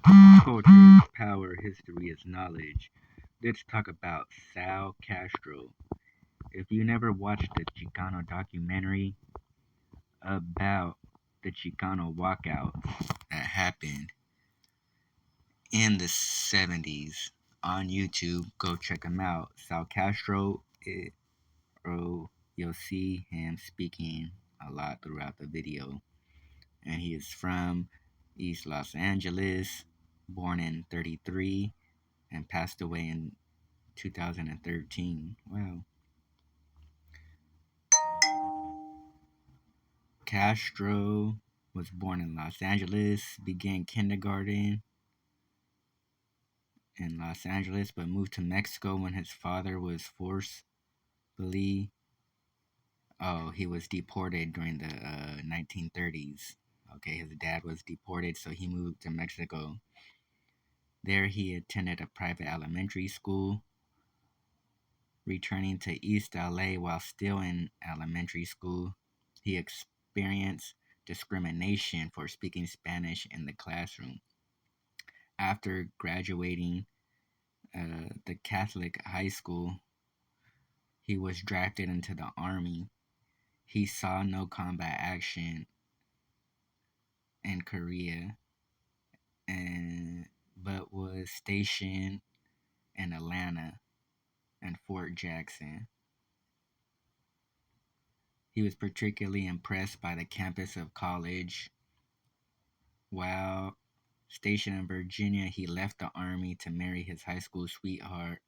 Culture is power, history is knowledge. Let's talk about Sal Castro. If you never watched the Chicano documentary about the Chicano walkouts that happened in the 70s on YouTube, go check him out. Sal Castro, you'll see him speaking a lot throughout the video. And he is from East Los Angeles, born in 33 and passed away in 2013. Wow. Castro was born in Los Angeles, began kindergarten in Los Angeles, but moved to Mexico when his father was forcibly. Oh, he was deported during the 1930s. Okay, his dad was deported, so he moved to Mexico. There, he attended a private elementary school, returning to East LA while still in elementary school. He experienced discrimination for speaking Spanish in the classroom. After graduating the Catholic high school, he was drafted into the army. He saw no combat action in Korea, and but was stationed in Atlanta and Fort Jackson. He was particularly impressed by the campus of college. While stationed in Virginia, he left the army to marry his high school sweetheart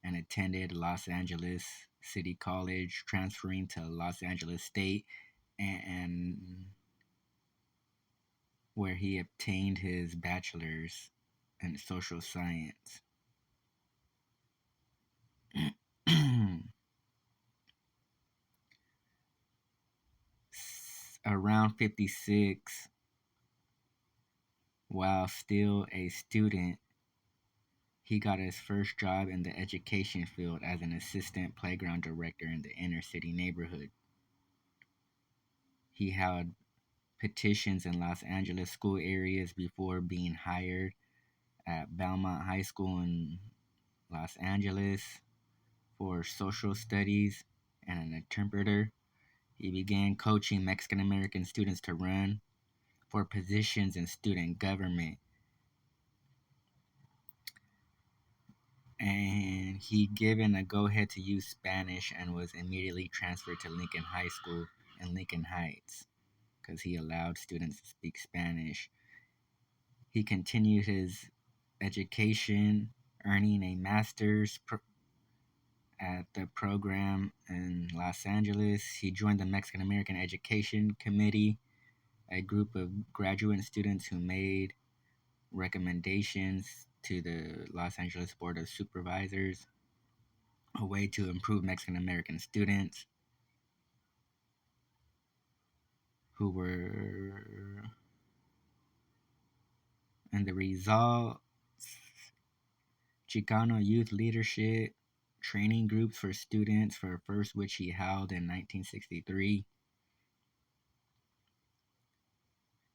and attended Los Angeles City College, transferring to Los Angeles State, and where he obtained his bachelor's in social science. Around 56, while still a student, he got his first job in the education field as an assistant playground director in the inner city neighborhood. He held petitions in Los Angeles school areas before being hired at Belmont High School in Los Angeles for social studies and an interpreter. He began coaching Mexican American students to run for positions in student government, and he given a go-ahead to use Spanish and was immediately transferred to Lincoln High School in Lincoln Heights because he allowed students to speak Spanish. He continued his education, earning a master's at the program in Los Angeles. He joined the Mexican American Education Committee, a group of graduate students who made recommendations to the Los Angeles Board of Supervisors, a way to improve Mexican American students who were, and the result, Chicano youth leadership training groups for students, for first which he held in 1963.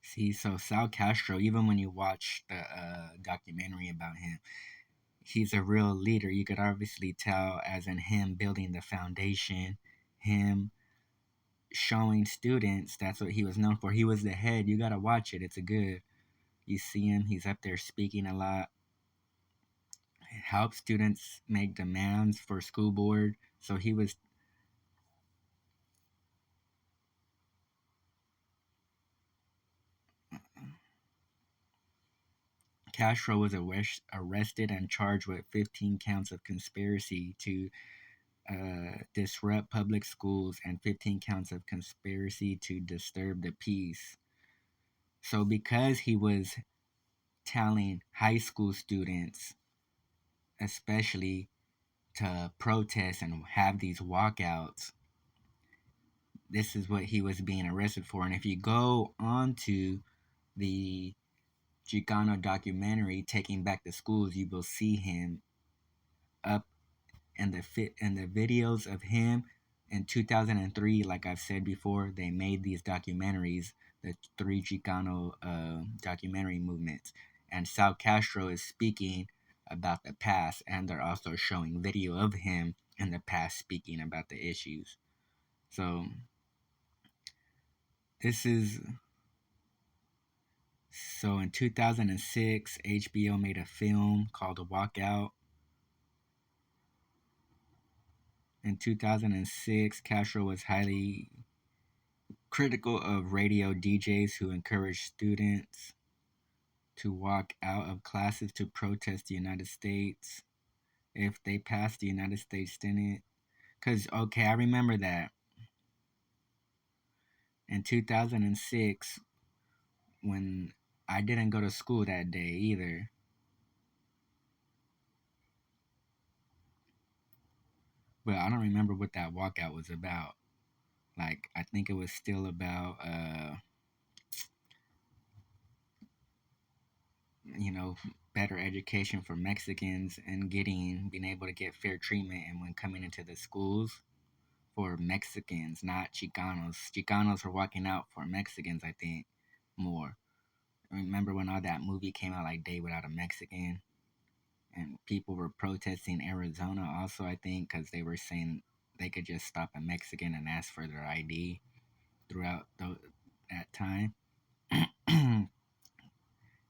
See, so Sal Castro, even when you watch the documentary about him, he's a real leader. You could obviously tell, as in him building the foundation, him showing students. That's what he was known for. He was the head. You gotta watch it. It's a good. You see him. He's up there speaking a lot. Help students make demands for school board. So he was. Castro was arrested and charged with 15 counts of conspiracy to disrupt public schools and 15 counts of conspiracy to disturb the peace. So, because he was telling high school students, especially, to protest and have these walkouts, this is what he was being arrested for. And if you go on to the Chicano documentary, Taking Back the Schools, you will see him up in the videos of him in 2003. Like I've said before, they made these documentaries, the three Chicano documentary movements, and Sal Castro is speaking about the past, and they're also showing video of him in the past speaking about the issues. So this is so in 2006, HBO made a film called Walkout. In 2006, Castro was highly critical of radio DJs who encouraged students to walk out of classes to protest the United States if they passed the United States Senate. Because, okay, I remember that in 2006, when I didn't go to school that day either, but I don't remember what that walkout was about. Like, I think it was still about, you know, better education for Mexicans and being able to get fair treatment and when coming into the schools for Mexicans, not Chicanos. Chicanos were walking out for Mexicans, I think, more. Remember when all that movie came out, like Day Without a Mexican? And people were protesting Arizona also, I think, because they were saying they could just stop a Mexican and ask for their ID throughout that time.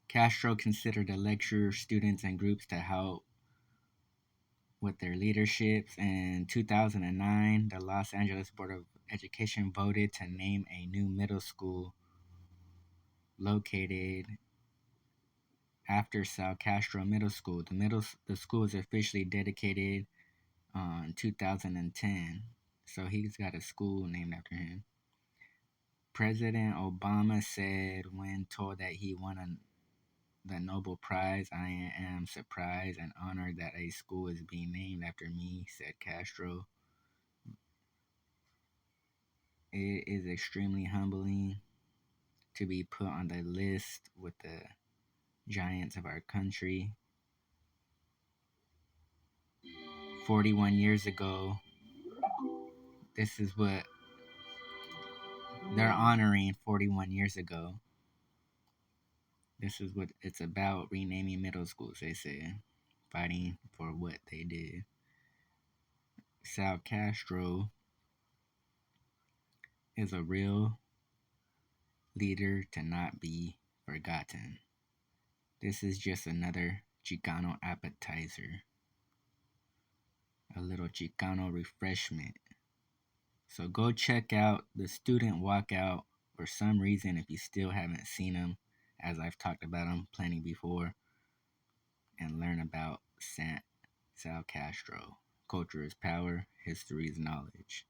Castro considered to lecture students and groups to help with their leaderships. In 2009, the Los Angeles Board of Education voted to name a new middle school located after Sal Castro Middle School. The school was officially dedicated in 2010, so he's got a school named after him. President Obama said when told that he won the Nobel Prize, "I am surprised and honored that a school is being named after me," said Castro. It is extremely humbling to be put on the list with the giants of our country. 41 years ago, this is what they're honoring 41 years ago. This is what it's about, renaming middle schools, they say, fighting for what they did. Sal Castro is a real leader to not be forgotten. This is just another Chicano appetizer, a little Chicano refreshment. So go check out the student walkout for some reason if you still haven't seen them, as I've talked about them plenty before, and learn about Sal Castro. Culture is power, history is knowledge.